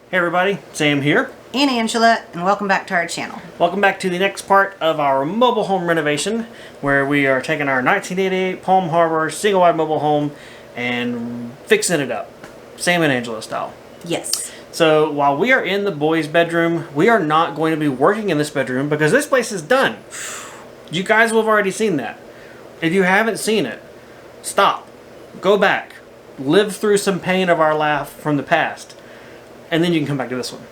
Hey everybody, Sam here. And Angela, and welcome back to our channel. Welcome back to the next part of our mobile home renovation, where we are taking our 1988 Palm Harbor single-wide mobile home and fixing it up, Sam and Angela style. Yes. So while we are in the boys' bedroom, we are not going to be working in this bedroom because this place is done. You guys will have already seen that. If you haven't seen it, stop, go back, live through some pain of our laugh from the past, and then you can come back to this one.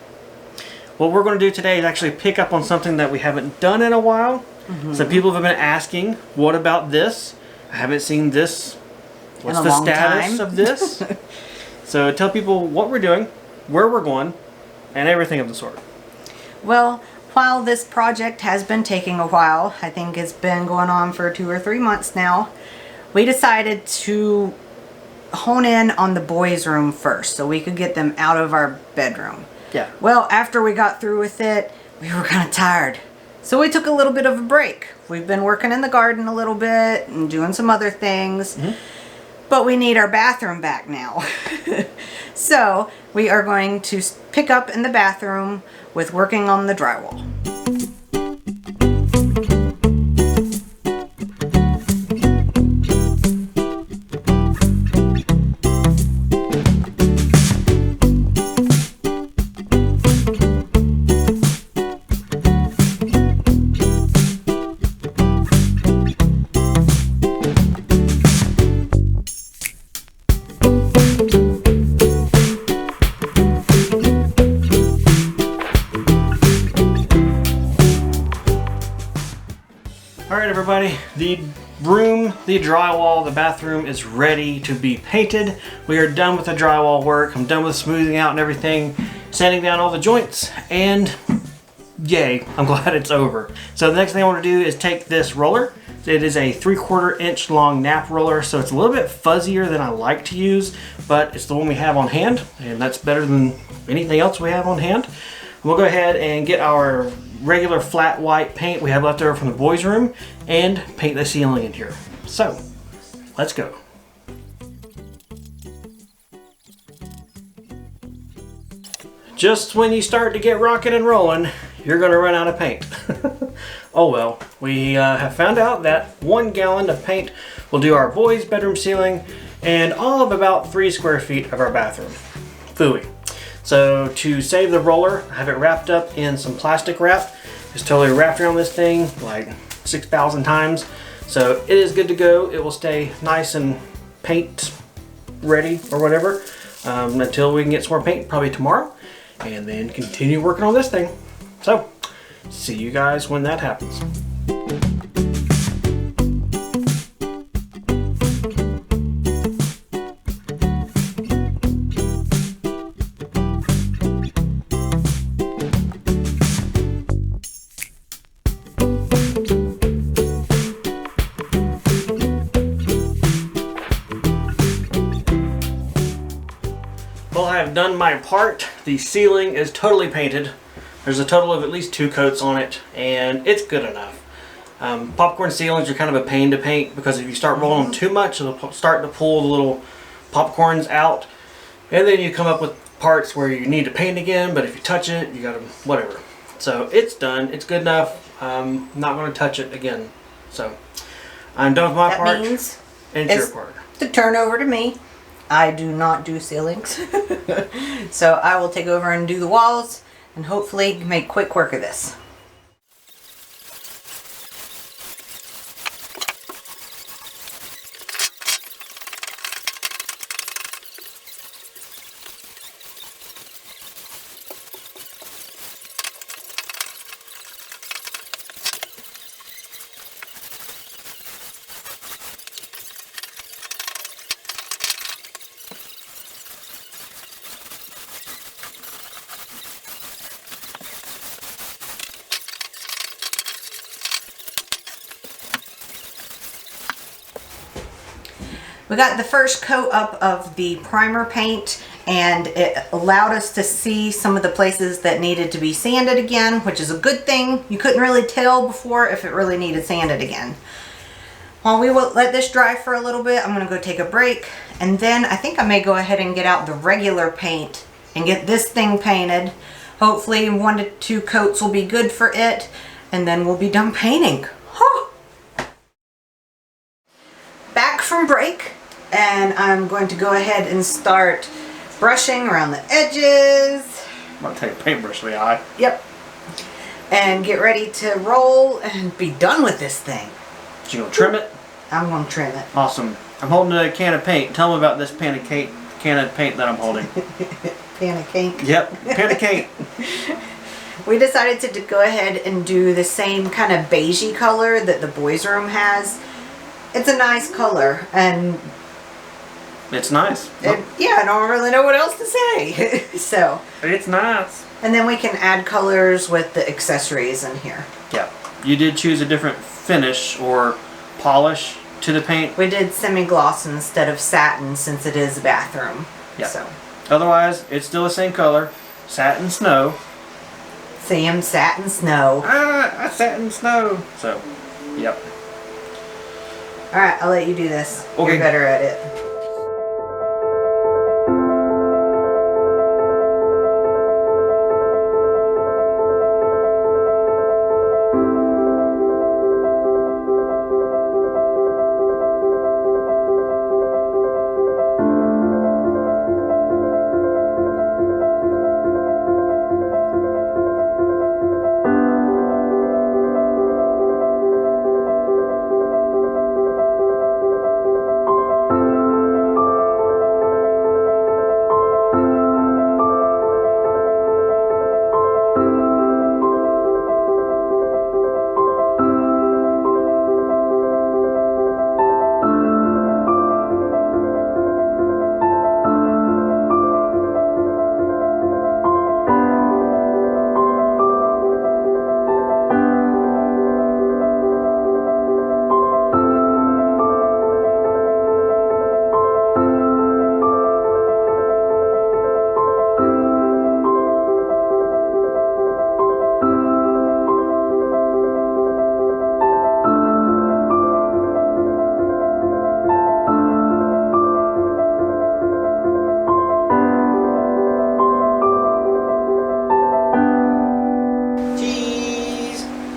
What we're going to do today is actually pick up on something that we haven't done in a while. Some people have been asking, what about this? I haven't seen this. What's the status of this? So tell people what we're doing, where we're going, and everything of the sort. Well, while this project has been taking a while, I think it's been going on for 2 or 3 months now, we decided to hone in on the boys' room first so we could get them out of our bedroom. Yeah. Well, after we got through with it, we were kind of tired. So we took a little bit of a break. We've been working in the garden a little bit and doing some other things. But we need our bathroom back now. So we are going to pick up in the bathroom with working on the drywall. Alright everybody, the room, the drywall, the bathroom is ready to be painted. We are done with the drywall work. I'm done with smoothing out and everything, sanding down all the joints, and yay, I'm glad it's over. So the next thing I want to do is take this roller. It is a 3/4 inch long nap roller, so it's a little bit fuzzier than I like to use, but it's the one we have on hand, and that's better than anything else we have on hand. We'll go ahead and get our regular flat white paint we have left over from the boys' room and paint the ceiling in here. So, let's go. Just when you start to get rocking and rolling, you're going to run out of paint. Oh well, we have found out that 1 gallon of paint will do our boys' bedroom ceiling and all of about 3 square feet of our bathroom. Phooey. So to save the roller, I have it wrapped up in some plastic wrap. It's totally wrapped around this thing like 6,000 times. So it is good to go. It will stay nice and paint ready or whatever until we can get some more paint, probably tomorrow, and then continue working on this thing. So see you guys when that happens. Well, I have done my part. The ceiling is totally painted. There's a total of at least 2 coats on it, and it's good enough. Popcorn ceilings are kind of a pain to paint because if you start rolling them too much, it'll start to pull the little popcorns out, and then you come up with parts where you need to paint again, but if you touch it, you gotta, whatever. So it's done, it's good enough. I'm not gonna touch it again. So I'm done with my part. That means and it's your part. to turn over to me. I do not do ceilings. So I will take over and do the walls and hopefully make quick work of this. We got the first coat up of the primer paint, and it allowed us to see some of the places that needed to be sanded again, which is a good thing. You couldn't really tell before if it really needed sanded again. While we will let this dry for a little bit, I'm gonna go take a break, and then I think I may go ahead and get out the regular paint and get this thing painted. Hopefully 1 to 2 coats will be good for it, and then we'll be done painting. Huh. Back from break, and I'm going to go ahead and start brushing around the edges. I'm gonna take a paintbrush to the eye. Yep. And get ready to roll and be done with this thing. You gonna trim it? I'm gonna trim it. Awesome. I'm holding a can of paint. Tell me about this can of paint that I'm holding. Pan of cake. Yep, pan of paint. We decided to go ahead and do the same kind of beigey color that the boys' room has. It's a nice color, and It's nice. yeah, I don't really know what else to say. So It's nice. and then we can add colors with the accessories in here. Yeah. You did choose a different finish or polish to the paint. We did semi-gloss instead of satin since it is a bathroom. Yeah. So Otherwise, it's still the same color. Satin snow. Sam satin snow. Ah, satin snow. So, yep. Alright, I'll let you do this. Okay. You're better at it.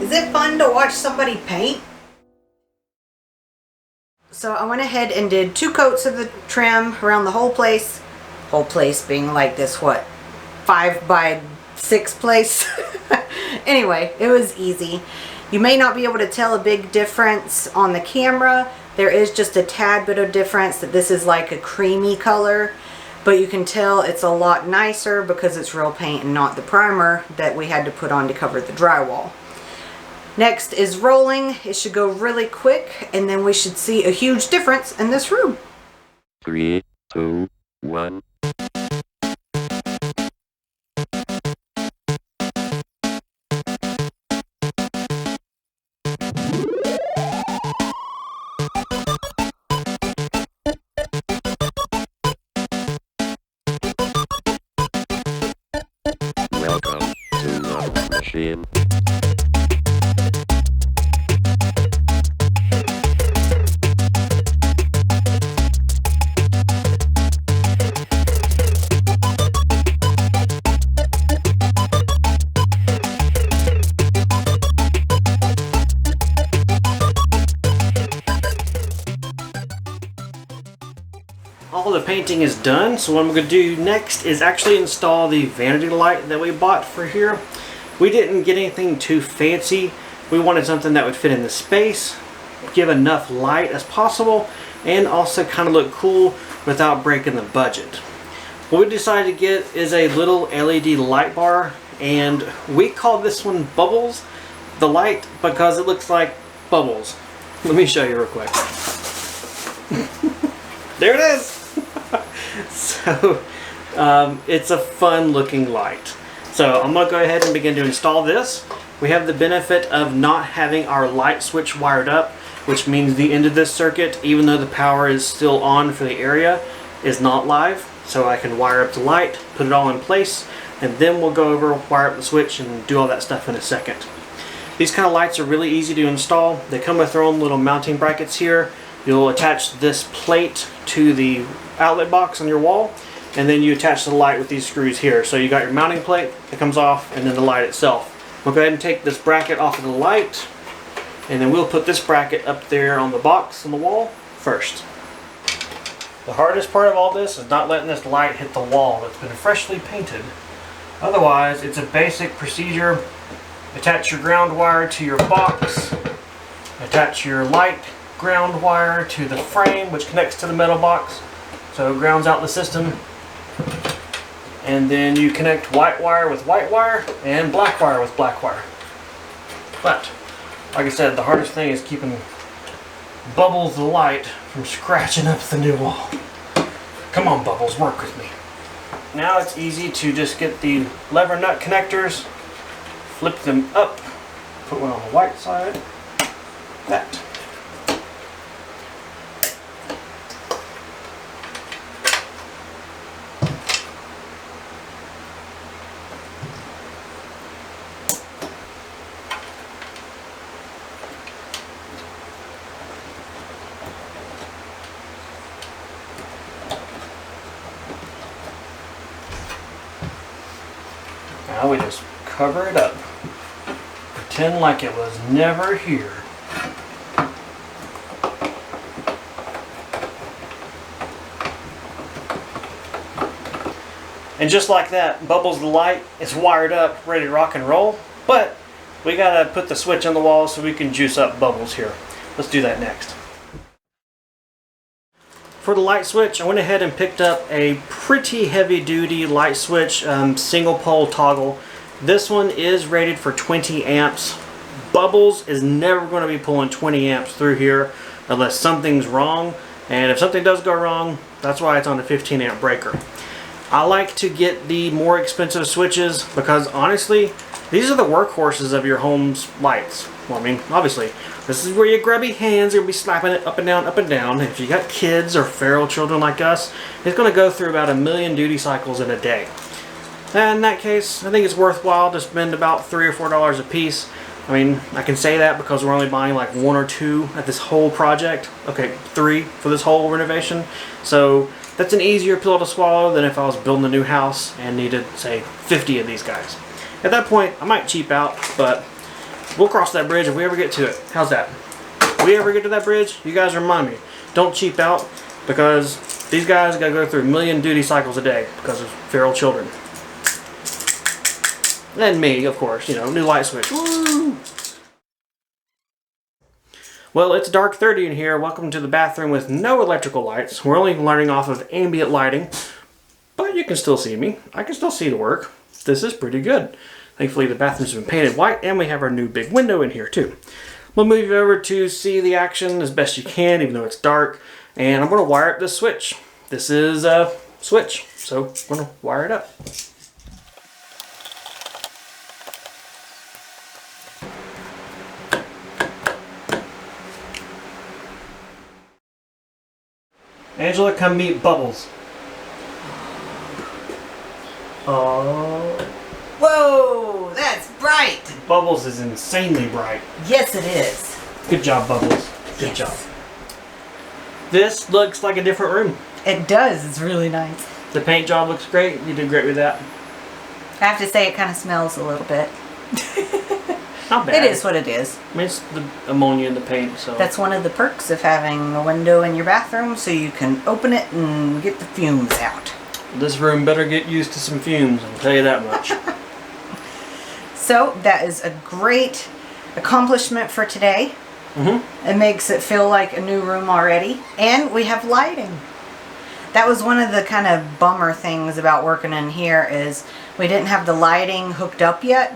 Is it fun to watch somebody paint? So I went ahead and did 2 coats of the trim around the whole place. Whole place being like this, what, 5 by 6 place? Anyway, it was easy. You may not be able to tell a big difference on the camera. There is just a tad bit of difference that this is like a creamy color. But you can tell it's a lot nicer because it's real paint and not the primer that we had to put on to cover the drywall. Next is rolling. It should go really quick, and then we should see a huge difference in this room. 3, 2, 1. Welcome to the machine. All the painting is done, so what I'm going to do next is actually install the vanity light that we bought for here. We didn't get anything too fancy. We wanted something that would fit in the space, give enough light as possible, and also kind of look cool without breaking the budget. What we decided to get is a little LED light bar, and we call this one Bubbles, the light, because it looks like bubbles. Let me show you real quick. There it is! So, it's a fun looking light. So I'm going to go ahead and begin to install this. We have the benefit of not having our light switch wired up, which means the end of this circuit, even though the power is still on for the area, is not live. So I can wire up the light, put it all in place, and then we'll go over, wire up the switch, and do all that stuff in a second. These kind of lights are really easy to install. They come with their own little mounting brackets here. You'll attach this plate to the outlet box on your wall, and then you attach the light with these screws here. So you got your mounting plate that comes off, and then the light itself. We'll go ahead and take this bracket off of the light, and then we'll put this bracket up there on the box on the wall first. The hardest part of all this is not letting this light hit the wall that's been freshly painted. Otherwise, it's a basic procedure. Attach your ground wire to your box, attach your light ground wire to the frame which connects to the metal box, so it grounds out the system, and then you connect white wire with white wire and black wire with black wire. But like I said, the hardest thing is keeping Bubbles the light from scratching up the new wall. Come on, Bubbles, work with me. Now it's easy to just get the lever nut connectors, flip them up, put one on the white side, that. Now we just cover it up. Pretend like it was never here. And just like that, Bubbles the light is wired up, ready to rock and roll. But we gotta put the switch on the wall so we can juice up Bubbles here. Let's do that next. For the light switch, I went ahead and picked up a pretty heavy duty light switch, single pole toggle. This one is rated for 20 amps. Bubbles is never going to be pulling 20 amps through here unless something's wrong. And if something does go wrong, that's why it's on a 15 amp breaker. I like to get the more expensive switches because honestly, these are the workhorses of your home's lights. Well, I mean, obviously, this is where your grubby hands are going to be slapping it up and down, up and down. If you got kids or feral children like us, it's going to go through about 1,000,000 duty cycles in a day. And in that case, I think it's worthwhile to spend about $3 or $4 a piece. I mean, I can say that because we're only buying like 1 or 2 at this whole project. Okay, 3 for this whole renovation. So that's an easier pill to swallow than if I was building a new house and needed, say, 50 of these guys. At that point, I might cheap out, but we'll cross that bridge if we ever get to it. How's that? If we ever get to that bridge, you guys remind me. Don't cheap out because these guys gotta go through 1,000,000 duty cycles a day because of feral children. And me, of course, you know, new light switch. Woo! Well, it's dark 30 in here. Welcome to the bathroom with no electrical lights. We're only running off of ambient lighting, but you can still see me. I can still see the work. This is pretty good. Thankfully, the bathroom's been painted white, and we have our new big window in here, too. We'll move you over to see the action as best you can, even though it's dark. And I'm going to wire up this switch. This is a switch, so I'm going to wire it up. Angela, come meet Bubbles. Oh. Whoa, that's bright. Bubbles is insanely bright. Yes, it is. Good job, Bubbles. Good job. This looks like a different room. It does. It's really nice. The paint job looks great. You did great with that. I have to say it kind of smells a little bit. Not bad. It is what it is. I mean, it's the ammonia in the paint, so. That's one of the perks of having a window in your bathroom, so you can open it and get the fumes out. This room better get used to some fumes, I'll tell you that much. So that is a great accomplishment for today. It makes it feel like a new room already. And we have lighting. That was one of the kind of bummer things about working in here is we didn't have the lighting hooked up yet.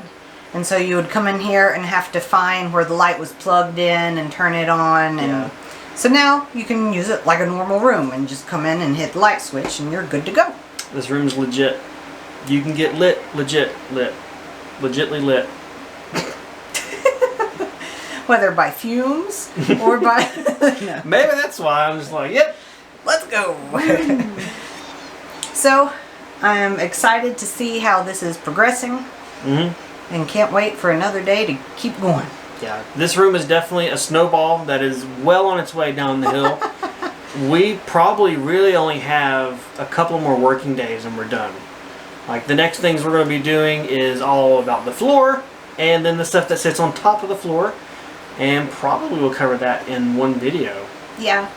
And so you would come in here and have to find where the light was plugged in and turn it on. And so now you can use it like a normal room and just come in and hit the light switch and you're good to go. This room's legit. You can get lit, legit lit. Legitly lit. Whether by fumes or by... No. Maybe that's why I'm just like, yep. Let's go. So I'm excited to see how this is progressing. And can't wait for another day to keep going. Yeah, this room is definitely a snowball that is well on its way down the hill. we probably really only have a couple more working days and we're done. Like the next things we're going to be doing is all about the floor and then the stuff that sits on top of the floor, and probably we'll cover that in one video. Yeah,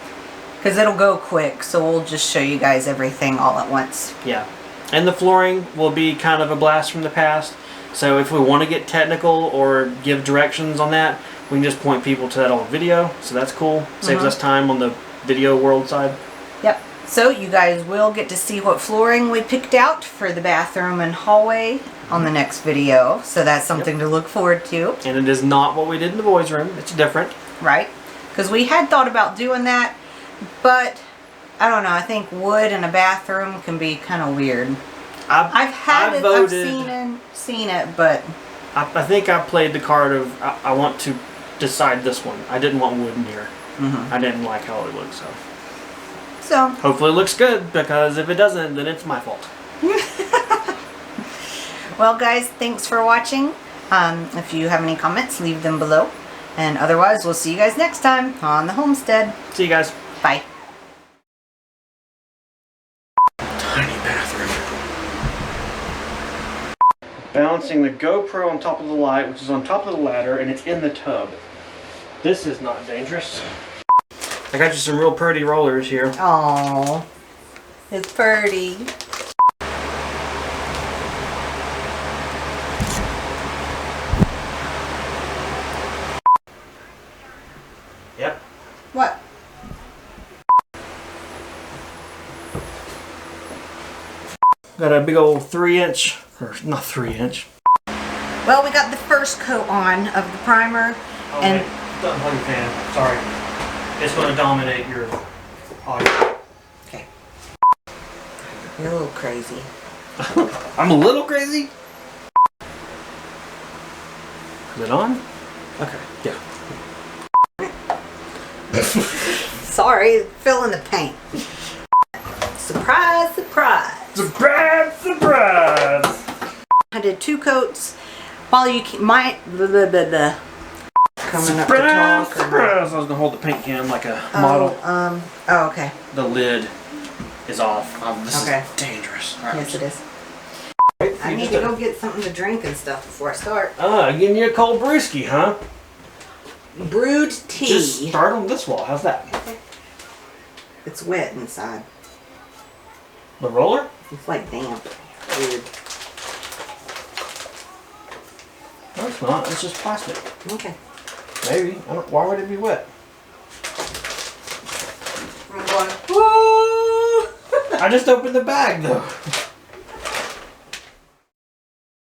because it'll go quick, so we'll just show you guys everything all at once. Yeah, and the flooring will be kind of a blast from the past, so if we want to get technical or give directions on that, we can just point people to that old video, so that's cool. Saves us time on the video world side. Yep. So you guys will get to see what flooring we picked out for the bathroom and hallway on the next video. So that's something to look forward to. And it is not what we did in the boys' room. It's different. Right? Because we had thought about doing that, but I don't know. I think wood in a bathroom can be kind of weird. I've seen it, but I think I played the card of I want to decide this one. I didn't want wood in here. I didn't like how it looked, so hopefully it looks good, because if it doesn't, then it's my fault. Well, guys, thanks for watching. If you have any comments, leave them below. And otherwise, we'll see you guys next time on the homestead. See you guys. Bye. Tiny bathroom. Balancing the GoPro on top of the light, which is on top of the ladder, and it's in the tub. This is not dangerous. I got you some real pretty rollers here. Oh, it's pretty. Yep. What? Got a big old 3-inch, or not 3-inch. Well, we got the first coat on of the primer, and don't plug your fan. Sorry. It's going to dominate your audio. okay. You're a little crazy. I'm a little crazy. Is it on? Okay. Yeah. Sorry, fill in the paint. Surprise, surprise. Surprise, surprise. I did 2 coats. While you might coming up to talk. Surprise! I was gonna hold the paint can like a model. Oh, okay. The lid is off. This is dangerous. Right. Yes, it is. I need to go get something to drink and stuff before I start. Getting you a cold brewski, huh? Brewed tea. Just start on this wall. How's that? Okay. It's wet inside. The roller? It's like damp. Weird. No, it's not. It's just plastic. Okay. Maybe. Why would it be wet? I'm going, woo! I just opened the bag, though.